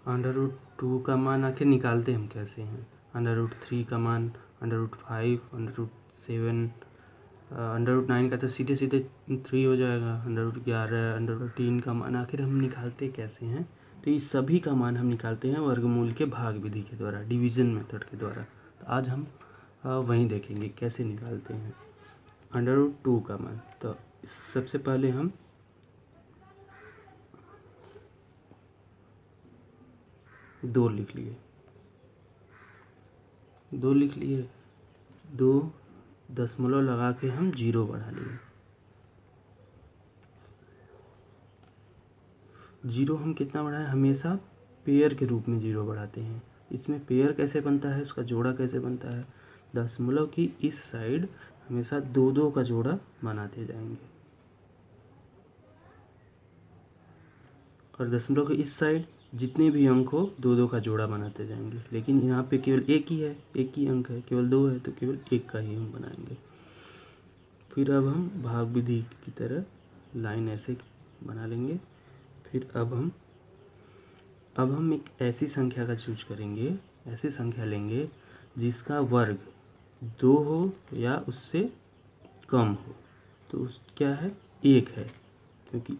Under root 2 का मान आखिर निकालते हम कैसे हैं? अंडर रूट 3 का मान, under root 5, under root 7, under root 9 का तो सीधे सीधे 3 हो जाएगा। अंडर रूट 11, अंडर रूट 3 का मान आखिर हम निकालते कैसे हैं? तो इस सभी का मान हम निकालते हैं वर्गमूल के भाग विधि के द्वारा, डिवीज़न मेथड के द्वारा। तो आज हम वहीं देखेंगे कैसे निकालते हैं अंडर रूट 2 का मान। तो सबसे पहले हम 2 लिख लिए, 2 दशमलव लगा के हम 0 बढ़ा लिए। 0 हम कितना बढ़ाएं? हमेशा पेयर के रूप में 0 बढ़ाते हैं। इसमें पेयर कैसे बनता है, उसका जोड़ा कैसे बनता है? दशमलव की इस साइड हमेशा 2 का जोड़ा बनाते जाएंगे और दशमलव के इस साइड जितने भी अंक हो 2 का जोड़ा बनाते जाएंगे। लेकिन यहाँ पे केवल एक ही है, एक ही अंक है, केवल 2 है, तो केवल 1 का ही हम बनाएंगे। फिर अब हम भाग विधि की तरह लाइन ऐसे बना लेंगे। फिर अब हम एक ऐसी संख्या का चूज करेंगे, ऐसी संख्या लेंगे जिसका वर्ग 2 हो या उससे कम हो। तो उस क्या है? 1 है, क्योंकि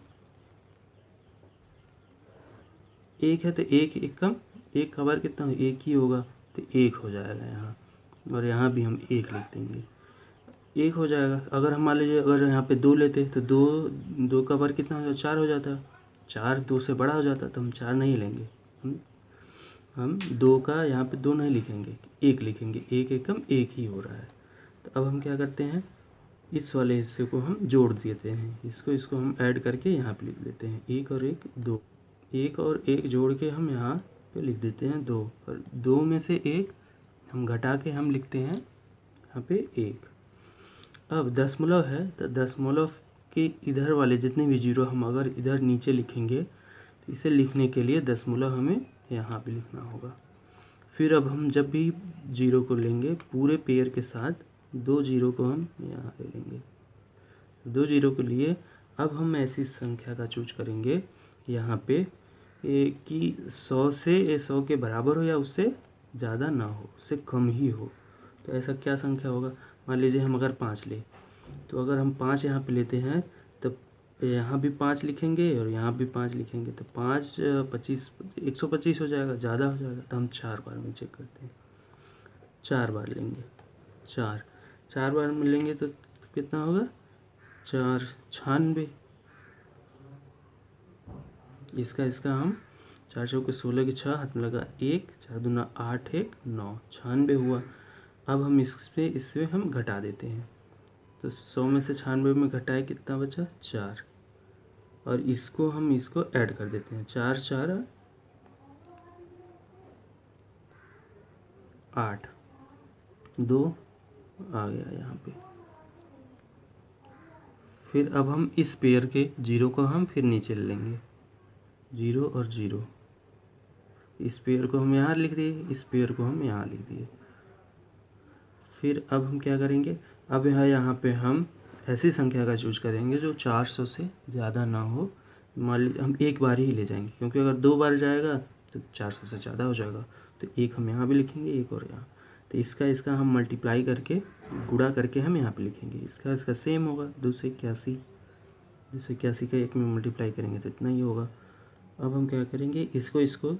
1 है तो 1 कम, 1 का वर्ग कितना हो? 1 ही होगा, तो 1 हो जाएगा यहाँ। और यहाँ भी हम 1 लिख देंगे, 1 हो जाएगा। अगर हम मान लीजिए अगर यहाँ पे 2 लेते तो 2 का वर्ग कितना हो जाता? 4 हो जाता। 4 2 से बड़ा हो जाता, तो हम 4 नहीं लेंगे। हम 2 का यहाँ पे 2 नहीं लिखेंगे, 1 लिखेंगे। 1 एकम 1 ही हो रहा है। तो अब हम क्या करते हैं, इस वाले हिस्से को हम जोड़ देते हैं, इसको हम ऐड करके यहाँ पे लिख देते हैं 1 और 1 2। 1 और 1 जोड़ के हम यहाँ पे लिख देते हैं 2, और 2 में से 1 हम घटा के हम लिखते हैं यहाँ पे 1। अब दशमलव है तो दशमलव के इधर वाले जितने भी 0 हम अगर इधर नीचे लिखेंगे तो इसे लिखने के लिए दशमलव हमें यहाँ पे लिखना होगा। फिर अब हम जब भी 0 को लेंगे पूरे पेयर के साथ 2 0 को हम यहाँ ले लेंगे। 2 0 के लिए अब हम ऐसी संख्या का चूज करेंगे यहाँ पे कि 100 के बराबर हो या उससे ज़्यादा ना हो, उससे कम ही हो। तो ऐसा क्या संख्या होगा? मान लीजिए हम अगर 5 ले, तो अगर हम 5 यहाँ पे लेते हैं तो यहाँ भी 5 लिखेंगे और यहाँ भी 5 लिखेंगे, तो 5 25 125 हो जाएगा, ज़्यादा हो जाएगा। तो हम 4 बार में चेक करते हैं, 4 बार लेंगे, 4 बार में लेंगे तो कितना होगा? 4 96। इसका हम 4 चौके 16 के 6 हाथ में लगा 1, 4 दूना 8 1 9, 96 हुआ। अब हम इससे हम घटा देते हैं, तो 100 में से 96 में घटाए कितना बचा? 4। और इसको ऐड कर देते हैं, 4 4 8, 2 आ गया यहाँ पे। फिर अब हम इस पेयर के 0 को हम फिर नीचे ले लेंगे, 0 और 0। इस पेयर को हम यहाँ लिख दिए, इस पेयर को हम यहाँ लिख दिए। फिर अब हम क्या करेंगे, अब यहाँ पे हम ऐसी संख्या का चूज करेंगे जो 400 से ज़्यादा ना हो। मान लीजिए हम एक बार ही ले जाएंगे, क्योंकि अगर 2 बार जाएगा तो 400 से ज़्यादा हो जाएगा। तो 1 हम यहाँ भी लिखेंगे, 1 और यहाँ। तो इसका हम मल्टीप्लाई करके गुणा करके हम यहाँ पे लिखेंगे। इसका सेम होगा, 281 का 1 में मल्टीप्लाई करेंगे तो इतना ही होगा। अब हम क्या करेंगे, इसको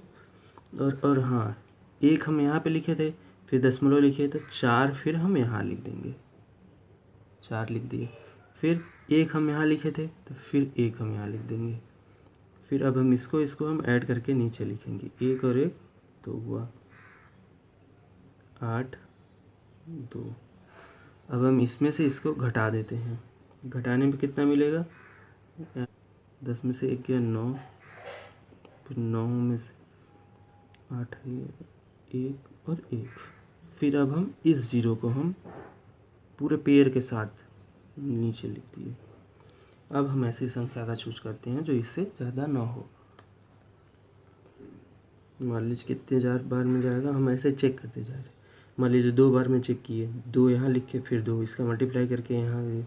और हाँ, 1 हम यहाँ पे लिखे थे, फिर दशमलव लिखे तो 4 फिर हम यहाँ लिख देंगे, 4 लिख दिए। फिर 1 हम यहाँ लिखे थे तो फिर 1 हम यहाँ लिख देंगे। फिर अब हम इसको हम ऐड करके नीचे लिखेंगे, 1 और 1 2 हुआ, 8 2। अब हम इसमें से इसको घटा देते हैं, घटाने में कितना मिलेगा? 10 में से 1 गया 9, फिर 9 में से 8 1 और 1। फिर अब हम इस 0 को हम पूरे पेयर के साथ नीचे लिख दिए। अब हम ऐसी संख्या का चूज करते हैं जो इससे ज़्यादा ना हो। मान लीजिए कितने बार में जाएगा, हम ऐसे चेक करते जा रहे हैं। मान लीजिए 2 बार में चेक किए, 2 यहाँ लिख के फिर 2 इसका मल्टीप्लाई करके यहाँ ये,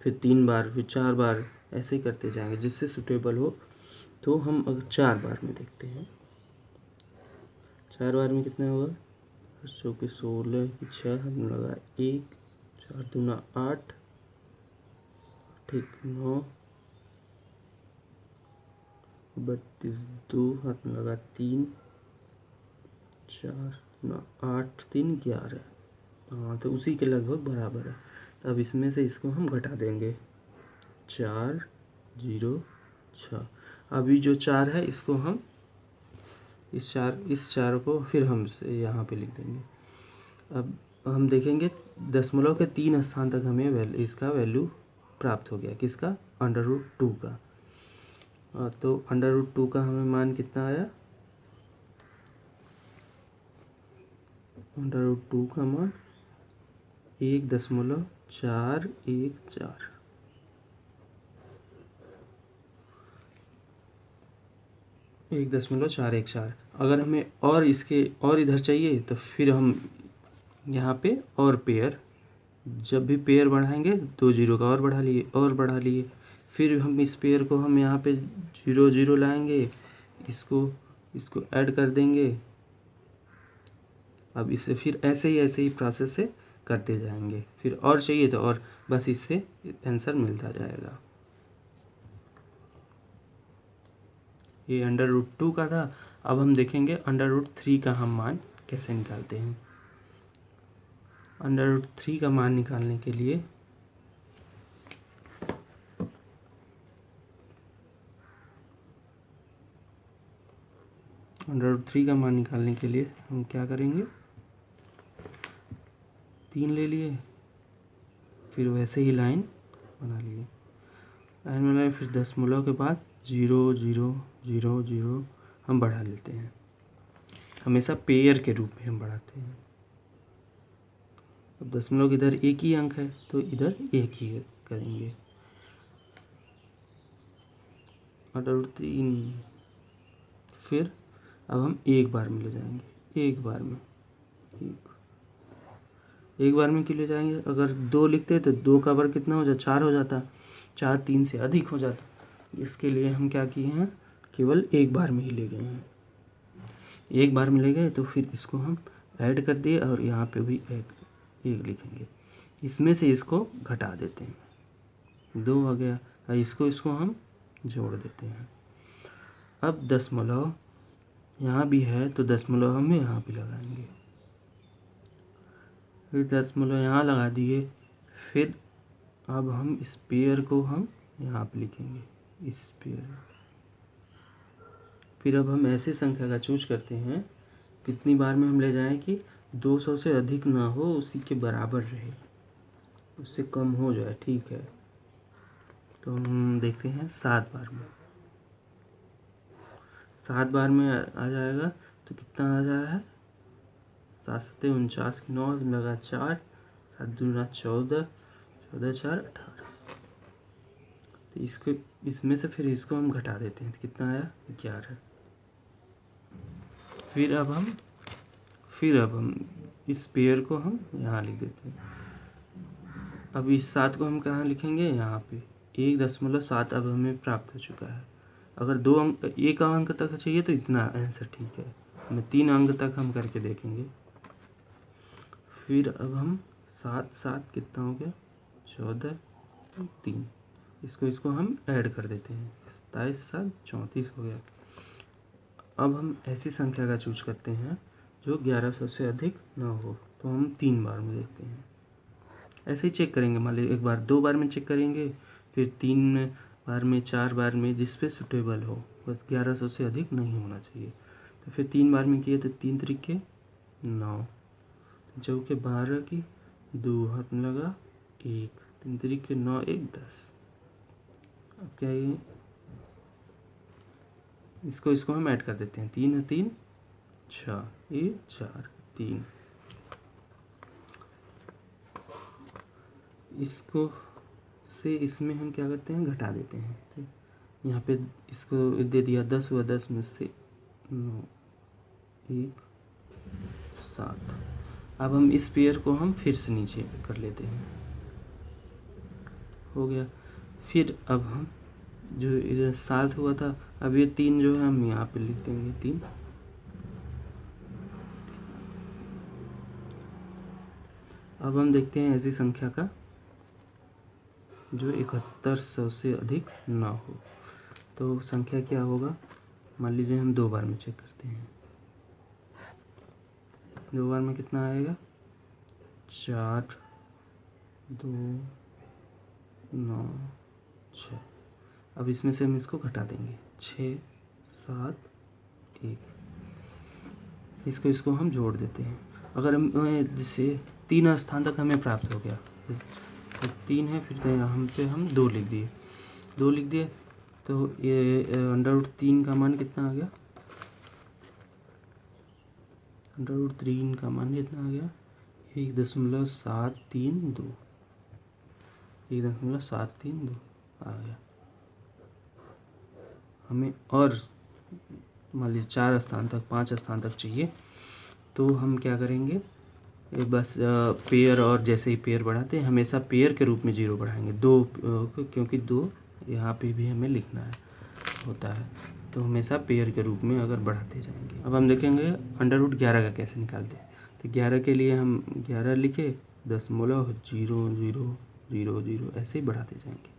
फिर 3 बार, फिर 4 बार, ऐसे ही करते जाएंगे जिससे सूटेबल हो। तो हम अगर 4 बार में देखते हैं, 4 बार में कितना होगा, 16 की 6 हाथ में लगा 1, 4 दूना 8, ठीक 9, 32 2 हाथ में लगा 3, 4 9 8 3 11। हाँ तो उसी के लगभग बराबर है। तो अब इसमें से इसको हम घटा देंगे 4 0 6। अभी जो 4 है इसको हम इस चार को फिर हम यहाँ पे लिख देंगे। अब हम देखेंगे दशमलव के 3 स्थान तक हमें इसका वैल्यू प्राप्त हो गया, किसका, √2 का। तो √2 का हमें मान कितना आया, √2 का मान 1.414। 1.414। अगर हमें और इसके और इधर चाहिए तो फिर हम यहाँ पे और पेयर, जब भी पेयर बढ़ाएंगे 2 जीरो का और बढ़ा लिए, फिर हम इस पेयर को हम यहाँ पे 0 0 लाएंगे, इसको ऐड कर देंगे। अब इसे फिर ऐसे ही प्रोसेस से करते जाएंगे, फिर और चाहिए तो और, बस इससे आंसर मिलता जाएगा। ये √2 का था। अब हम देखेंगे √3 का हम मान कैसे निकालते हैं। √3 का मान निकालने के लिए हम क्या करेंगे, 3 ले लिए, फिर वैसे ही लाइन बना लिए, फिर दशमलव के बाद 0 0 0 0 हम बढ़ा लेते हैं। हमेशा पेयर के रूप में हम बढ़ाते हैं। अब दशमलव इधर एक ही अंक है तो इधर एक ही करेंगे। √3 फिर अब हम एक बार में ले जाएंगे, एक बार में क्यों ले जाएंगे, अगर 2 लिखते तो 2 का वर्ग कितना हो जाता, 4 हो जाता, 4 3 से अधिक हो जाता। इसके लिए हम क्या किए हैं, केवल एक बार में ही ले गए हैं। एक बार में ले गए तो फिर इसको हम ऐड कर दिए और यहाँ पे भी एक लिखेंगे। इसमें से इसको घटा देते हैं, 2 आ गया, इसको हम जोड़ देते हैं। अब दशमलव यहाँ भी है तो दशमलव हम यहाँ भी लगाएंगे, फिर दशमलव यहाँ लगा दिए। फिर अब हम इस पेयर को हम यहाँ पे लिखेंगे, इस पेयर। फिर अब हम ऐसे संख्या का चूज करते हैं कितनी बार में हम ले जाएं कि 200 से अधिक ना हो, उसी के बराबर रहे, उससे कम हो जाए, ठीक है। तो हम देखते हैं 7 बार में, 7 बार में आ जाएगा तो कितना आ जाए है, 7 7 49 की 9 लगा 4, 7 दूना 14, 14 4 18। तो इसमें से फिर इसको हम घटा देते हैं तो कितना आया, 11। फिर अब हम इस पेयर को हम यहाँ लिख देते हैं। अब इस 7 को हम कहाँ लिखेंगे, यहाँ पे 1.7 अब हमें प्राप्त हो चुका है। अगर 2 अंक 1 अंक तक चाहिए तो इतना आंसर ठीक है, हमें 3 अंक तक हम करके देखेंगे। फिर अब हम 7 7 कितना हो गया, 14 3, इसको हम ऐड कर देते हैं, 27 7 34 हो गया। अब हम ऐसी संख्या का चूज करते हैं जो 1100 से अधिक ना हो, तो हम 3 बार में देखते हैं। ऐसे ही चेक करेंगे, मान लीजिए एक बार 2 बार में चेक करेंगे, फिर 3 बार में, 4 बार में, जिस पे सुटेबल हो, बस 1100 से अधिक नहीं होना चाहिए। तो फिर 3 बार में किए तो 3 तरीके 9, चौके 12 की 2 हाथ में लगा 1, 3 तरीके 9 1 10। अब क्या ये, इसको हम ऐड कर देते हैं, 3 3 6, ये 4 3, इसको से इसमें हम क्या करते हैं, घटा देते हैं। ठीक, यहाँ पे इसको दे दिया 10 हुआ, 10 में से 9 1 7। अब हम इस पेयर को हम फिर से नीचे कर लेते हैं, हो गया। फिर अब हम जो इधर 7 हुआ था, अब ये 3 जो है हम यहाँ पे लिख देंगे, 3 अब हम देखते हैं ऐसी संख्या का जो 7100 से अधिक ना हो। तो संख्या क्या होगा, मान लीजिए हम 2 बार में चेक करते हैं। 2 बार में कितना आएगा, 4 2 9 6। अब इसमें से हम इसको घटा देंगे, 6 7 1। इसको हम जोड़ देते हैं। अगर हम जैसे 3 स्थान तक हमें प्राप्त हो गया, तो 3 है, फिर तो यहाँ पे हम 2 लिख दिए, 2 लिख दिए, तो ये √3 का मान कितना आ गया, √3 का मान कितना आ गया, 1.732, 1.732 आ गया। हमें और मान लीजिए 4 स्थान तक, 5 स्थान तक चाहिए, तो हम क्या करेंगे, बस पेयर, और जैसे ही पेयर बढ़ाते हैं हमेशा पेयर के रूप में 0 बढ़ाएंगे, 2 क्योंकि 2 यहाँ पे भी हमें लिखना है होता है, तो हमेशा पेयर के रूप में अगर बढ़ाते जाएंगे। अब हम देखेंगे √11 का कैसे निकालते हैं। तो 11 के लिए हम 11 लिखे, 0.0000 ऐसे ही बढ़ाते जाएंगे।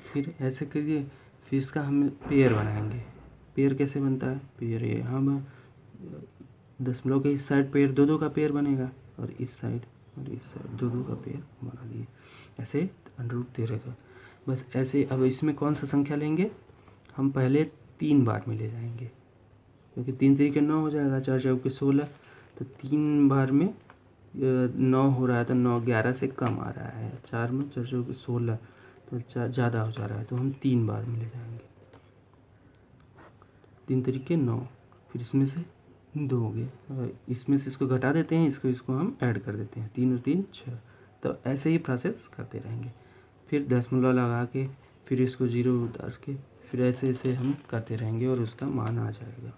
फिर ऐसे करिए, फिर इसका हम पेयर बनाएंगे। पेयर कैसे बनता है, पेयर ये हम दशमलव के इस साइड पेयर 2 का पेयर बनेगा, और इस साइड 2 का पेयर बना दिए, ऐसे √13 का। बस ऐसे। अब इसमें कौन सा संख्या लेंगे, हम पहले 3 बार में ले जाएंगे, क्योंकि 3 3 9 हो जाएगा, 4 4 16, तो 3 बार में 9 हो रहा है, तो 9 11 से कम आ रहा है, 4 में 4 4 16, तो ज़्यादा हो जा रहा है, तो हम 3 बार में ले जाएंगे, 3 3 9, फिर इसमें से 2 हो गए, इसमें से इसको घटा देते हैं, इसको हम ऐड कर देते हैं, 3 और 3 6। तो ऐसे ही प्रोसेस करते रहेंगे, फिर दशमलव लगा के, फिर इसको 0 उतार के, फिर ऐसे ऐसे हम करते रहेंगे और उसका मान आ जाएगा।